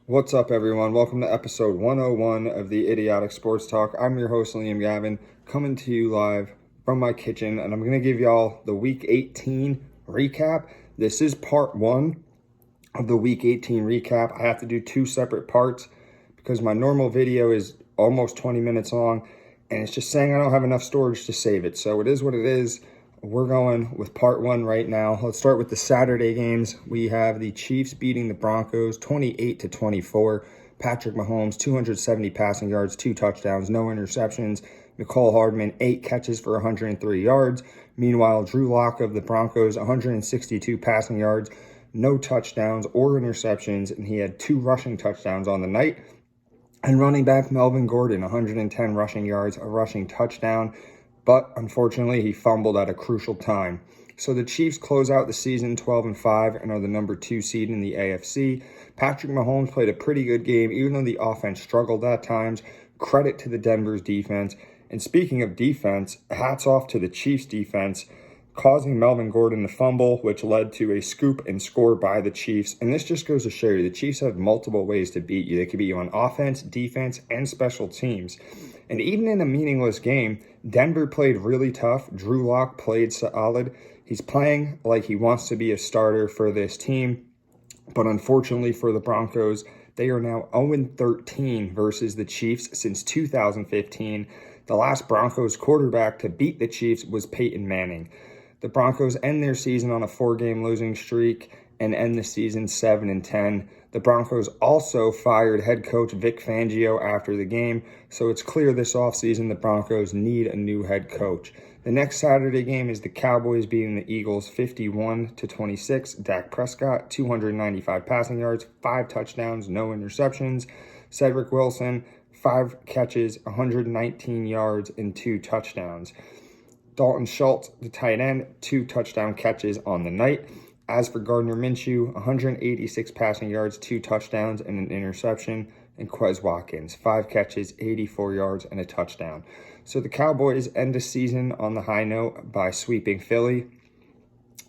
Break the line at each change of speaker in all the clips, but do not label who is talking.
What's up, everyone? Welcome to episode 101 of the Idiotic Sports Talk. I'm your host, Liam Gavin, coming to you live from my kitchen, and I'm going to give y'all the Week 18 recap. This is part one of the Week 18 recap. I have to do two separate parts because my normal video is almost 20 minutes long, and it's just saying I don't have enough storage to save it. So it is what it is. We're going with part one right now. Let's start with the Saturday games. We have the Chiefs beating the Broncos 28-24. Patrick Mahomes, 270 passing yards, 2 touchdowns, no interceptions. Mecole Hardman, 8 catches for 103 yards. Meanwhile, Drew Lock of the Broncos, 162 passing yards, no touchdowns or interceptions, and he had 2 rushing touchdowns on the night. And running back Melvin Gordon, 110 rushing yards, a rushing touchdown. But unfortunately, he fumbled at a crucial time. So the Chiefs close out the season 12-5 and are the number 2 seed in the AFC. Patrick Mahomes played a pretty good game, even though the offense struggled at times. Credit to the Denver's defense. And speaking of defense, hats off to the Chiefs defense, causing Melvin Gordon to fumble, which led to a scoop and score by the Chiefs. And this just goes to show you, the Chiefs have multiple ways to beat you. They could beat you on offense, defense, and special teams. And even in a meaningless game, Denver played really tough. Drew Lock played solid. He's playing like he wants to be a starter for this team. But unfortunately for the Broncos, they are now 0-13 versus the Chiefs since 2015. The last Broncos quarterback to beat the Chiefs was Peyton Manning. The Broncos end their season on a 4-game losing streak and end the season 7-10. The Broncos also fired head coach Vic Fangio after the game, so it's clear this offseason the Broncos need a new head coach. The next Saturday game is the Cowboys beating the Eagles 51-26. Dak Prescott, 295 passing yards, 5 touchdowns, no interceptions. Cedric Wilson, 5 catches, 119 yards, and 2 touchdowns. Dalton Schultz, the tight end, 2 touchdown catches on the night. As for Gardner Minshew, 186 passing yards, 2 touchdowns, and an interception. And Quez Watkins, 5 catches, 84 yards, and a touchdown. So the Cowboys end the season on the high note by sweeping Philly.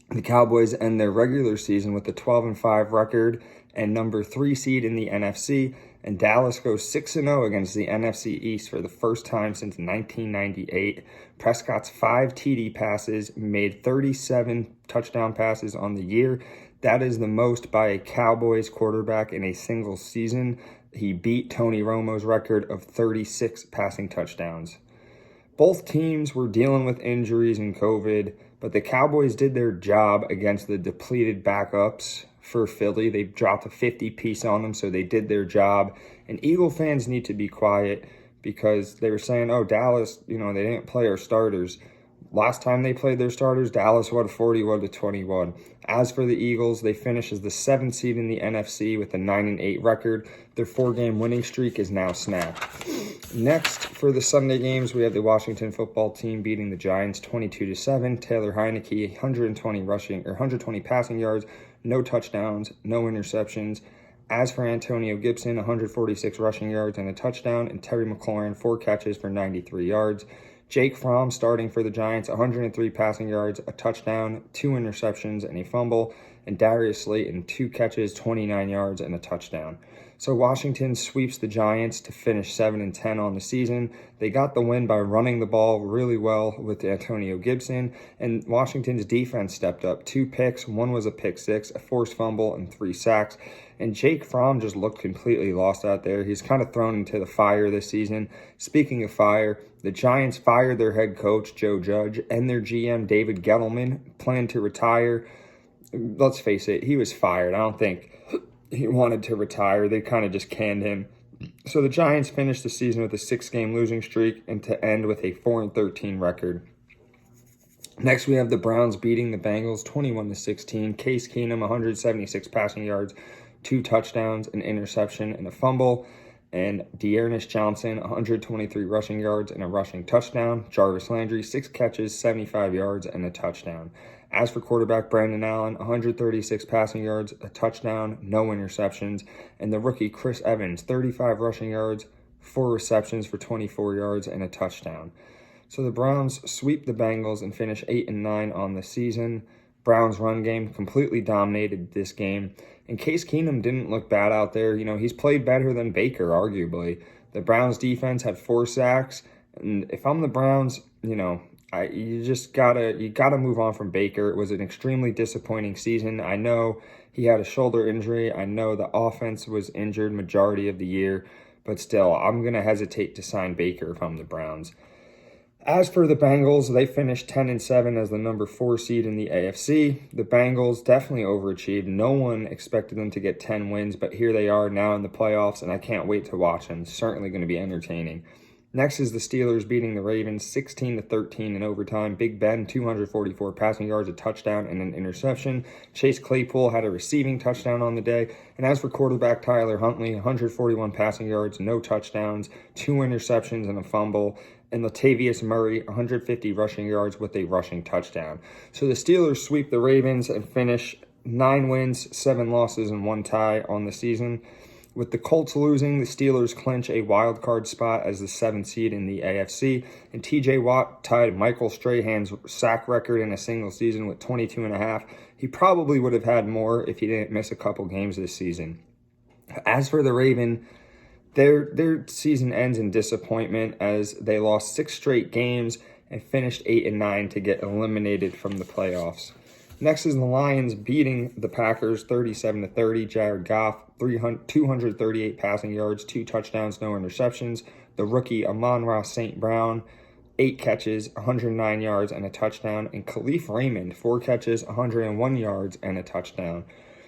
The Cowboys end their regular season with a 12-5 record and number 3 seed in the NFC. And Dallas goes 6-0 against the NFC East for the first time since 1998. Prescott's 5 TD passes made 37 touchdown passes on the year. That is the most by a Cowboys quarterback in a single season. He beat Tony Romo's record of 36 passing touchdowns. Both teams were dealing with injuries and COVID, but the Cowboys did their job against the depleted backups for Philly. They dropped a 50-piece on them, so they did their job. And Eagle fans need to be quiet because they were saying, oh, Dallas, they didn't play our starters. Last time they played their starters, Dallas won 41-21. As for the Eagles, they finished as the 7th seed in the NFC with a 9-8 record. Their 4-game winning streak is now snapped. Next, for the Sunday games, we have the Washington football team beating the Giants 22-7. Taylor Heineke, 120 passing yards, no touchdowns, no interceptions. As for Antonio Gibson, 146 rushing yards and a touchdown, and Terry McLaurin, 4 catches for 93 yards. Jake Fromm starting for the Giants, 103 passing yards, a touchdown, 2 interceptions, and a fumble. And Darius Slayton, 2 catches, 29 yards, and a touchdown. So Washington sweeps the Giants to finish 7-10 on the season. They got the win by running the ball really well with Antonio Gibson, and Washington's defense stepped up. 2 picks, 1 was a pick 6, a forced fumble, and 3 sacks. And Jake Fromm just looked completely lost out there. He's kind of thrown into the fire this season. Speaking of fire, the Giants fired their head coach, Joe Judge, and their GM, David Gettleman, planned to retire. Let's face it, he was fired. I don't think he wanted to retire. They kind of just canned him. So the Giants finished the season with a 6-game losing streak and to end with a 4-13 record. Next, we have the Browns beating the Bengals 21-16. Case Keenum, 176 passing yards, 2 touchdowns, an interception, and a fumble. And Dearness Johnson, 123 rushing yards and a rushing touchdown. Jarvis Landry, 6 catches, 75 yards, and a touchdown. As for quarterback Brandon Allen, 136 passing yards, a touchdown, no interceptions. And the rookie Chris Evans, 35 rushing yards, 4 receptions for 24 yards, and a touchdown. So the Browns sweep the Bengals and finish 8-9 on the season. Browns' run game completely dominated this game. And Case Keenum didn't look bad out there. He's played better than Baker, arguably. The Browns' defense had 4 sacks. And if I'm the Browns, you gotta move on from Baker. It was an extremely disappointing season. I know he had a shoulder injury. I know the offense was injured majority of the year. But still, I'm going to hesitate to sign Baker if I'm the Browns. As for the Bengals, they finished 10-7 as the number 4 seed in the AFC. The Bengals definitely overachieved. No one expected them to get 10 wins, but here they are now in the playoffs, and I can't wait to watch them. It's certainly going to be entertaining. Next is the Steelers beating the Ravens 16-13 in overtime. Big Ben, 244 passing yards, a touchdown, and an interception. Chase Claypool had a receiving touchdown on the day. And as for quarterback Tyler Huntley, 141 passing yards, no touchdowns, 2 interceptions, and a fumble. And Latavius Murray, 150 rushing yards with a rushing touchdown. So the Steelers sweep the Ravens and finish 9 wins, 7 losses, and 1 tie on the season. With the Colts losing, the Steelers clinch a wild card spot as the 7th seed in the AFC, and TJ Watt tied Michael Strahan's sack record in a single season with 22.5. He probably would have had more if he didn't miss a couple games this season. As for the Ravens, their season ends in disappointment as they lost 6 straight games and finished 8-9 to get eliminated from the playoffs. Next is the Lions beating the Packers 37-30. Jared Goff, 238 passing yards, 2 touchdowns, no interceptions. The rookie Amon-Ra St. Brown, 8 catches, 109 yards, and a touchdown. And Khalif Raymond, 4 catches, 101 yards, and a touchdown.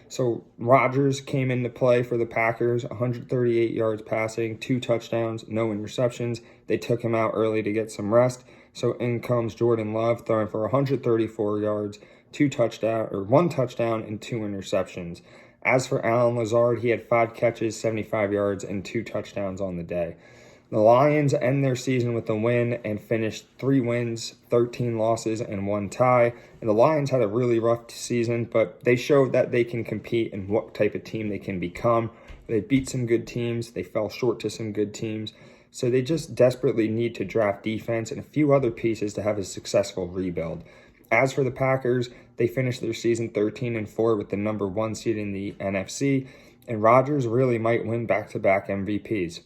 So Rodgers came into play for the Packers, 138 yards passing, 2 touchdowns, no interceptions. They took him out early to get some rest. So in comes Jordan Love throwing for 134 yards, 1 touchdown, and 2 interceptions. As for Allen Lazard, he had 5 catches, 75 yards, and 2 touchdowns on the day. The Lions end their season with a win and finished 3 wins, 13 losses, and 1 tie. And the Lions had a really rough season, but they showed that they can compete and what type of team they can become. They beat some good teams. They fell short to some good teams. So they just desperately need to draft defense and a few other pieces to have a successful rebuild. As for the Packers, they finished their season 13-4 with the number 1 seed in the NFC, and Rodgers really might win back-to-back MVPs.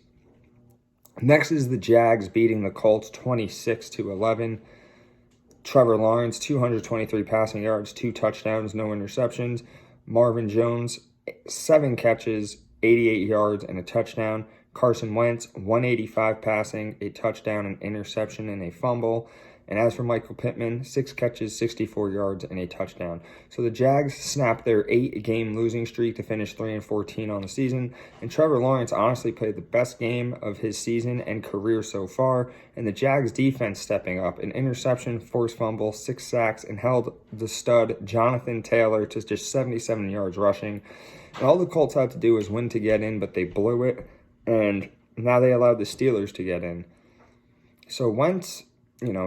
Next is the Jags beating the Colts 26-11. Trevor Lawrence, 223 passing yards, 2 touchdowns, no interceptions. Marvin Jones, 7 catches, 88 yards, and a touchdown. Carson Wentz, 185 passing, a touchdown, an interception, and a fumble. And as for Michael Pittman, 6 catches, 64 yards, and a touchdown. So the Jags snapped their 8-game losing streak to finish 3-14 on the season. And Trevor Lawrence honestly played the best game of his season and career so far. And the Jags defense stepping up. An interception, forced fumble, 6 sacks, and held the stud Jonathan Taylor to just 77 yards rushing. And all the Colts had to do was win to get in, but they blew it. And now they allowed the Steelers to get in. So Wentz,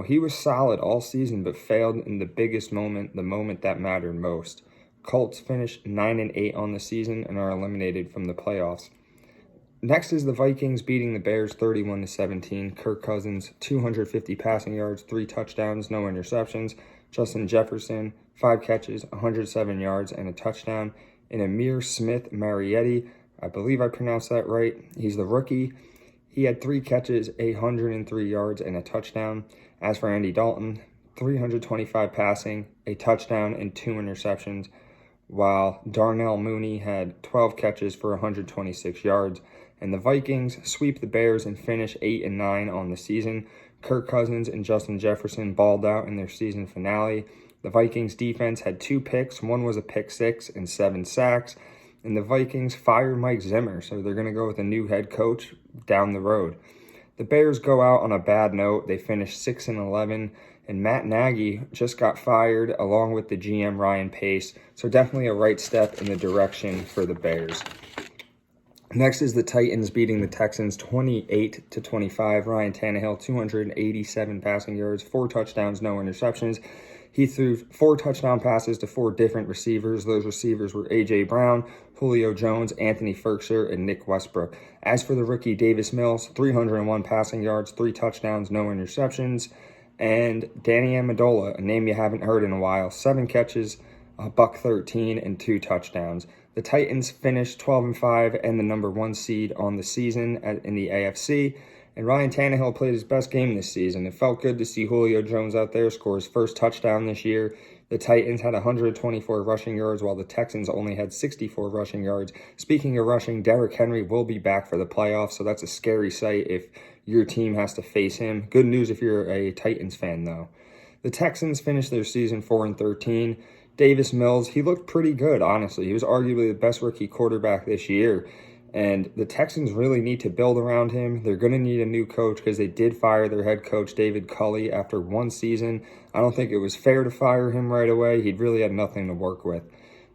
he was solid all season, but failed in the biggest moment, the moment that mattered most. Colts finished 9-8 on the season and are eliminated from the playoffs. Next is the Vikings beating the Bears 31-17. Kirk Cousins, 250 passing yards, 3 touchdowns, no interceptions. Justin Jefferson, 5 catches, 107 yards, and a touchdown. And Amir Smith Marietti, I believe I pronounced that right. He's the rookie. He had 3 catches, 103 yards, and a touchdown. As for Andy Dalton, 325 passing, a touchdown, and 2 interceptions, while Darnell Mooney had 12 catches for 126 yards. And the Vikings sweep the Bears and finish 8-9 on the season. Kirk Cousins and Justin Jefferson balled out in their season finale. The Vikings defense had 2 picks. One was a pick 6 and 7 sacks. And the Vikings fired Mike Zimmer, so they're going to go with a new head coach down the road. The Bears go out on a bad note. They finish 6-11, and Matt Nagy just got fired along with the GM Ryan Pace, so definitely a right step in the direction for the Bears. Next is the Titans beating the Texans 28-25. Ryan Tannehill, 287 passing yards, 4 touchdowns, no interceptions. He threw 4 touchdown passes to 4 different receivers. Those receivers were A.J. Brown, Julio Jones, Anthony Ferkser, and Nick Westbrook. As for the rookie Davis Mills, 301 passing yards, 3 touchdowns, no interceptions. And Danny Amendola, a name you haven't heard in a while, 7 catches, a buck 13 and 2 touchdowns. The Titans finished 12-5 and the number 1 seed on the season in the AFC. And Ryan Tannehill played his best game this season. It felt good to see Julio Jones out there score his first touchdown this year. The Titans had 124 rushing yards, while the Texans only had 64 rushing yards. Speaking of rushing, Derrick Henry will be back for the playoffs, so that's a scary sight if your team has to face him. Good news if you're a Titans fan, though. The Texans finished their season 4-13. Davis Mills, he looked pretty good, honestly. He was arguably the best rookie quarterback this year. And the Texans really need to build around him. They're going to need a new coach because they did fire their head coach, David Culley, after 1 season. I don't think it was fair to fire him right away. He really had nothing to work with.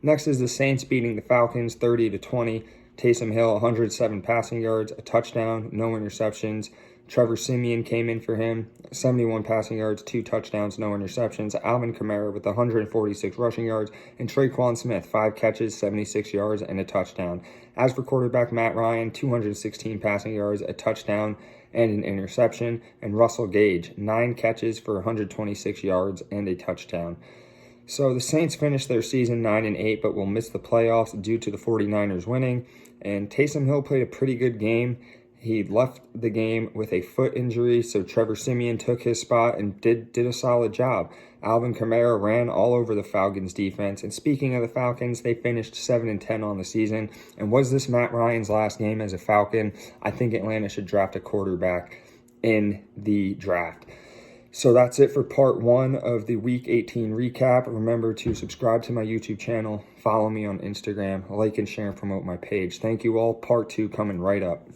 Next is the Saints beating the Falcons 30-20. Taysom Hill, 107 passing yards, a touchdown, no interceptions. Trevor Siemian came in for him, 71 passing yards, 2 touchdowns, no interceptions. Alvin Kamara with 146 rushing yards, and Traquan Smith, 5 catches, 76 yards, and a touchdown. As for quarterback Matt Ryan, 216 passing yards, a touchdown, and an interception. And Russell Gage, 9 catches for 126 yards and a touchdown. So the Saints finished their season 9-8, but will miss the playoffs due to the 49ers winning. And Taysom Hill played a pretty good game. He left the game with a foot injury, so Trevor Siemian took his spot and did a solid job. Alvin Kamara ran all over the Falcons defense. And speaking of the Falcons, they finished 7-10 on the season. And was this Matt Ryan's last game as a Falcon? I think Atlanta should draft a quarterback in the draft. So that's it for part 1 of the Week 18 recap. Remember to subscribe to my YouTube channel, follow me on Instagram, like and share and promote my page. Thank you all. Part 2 coming right up.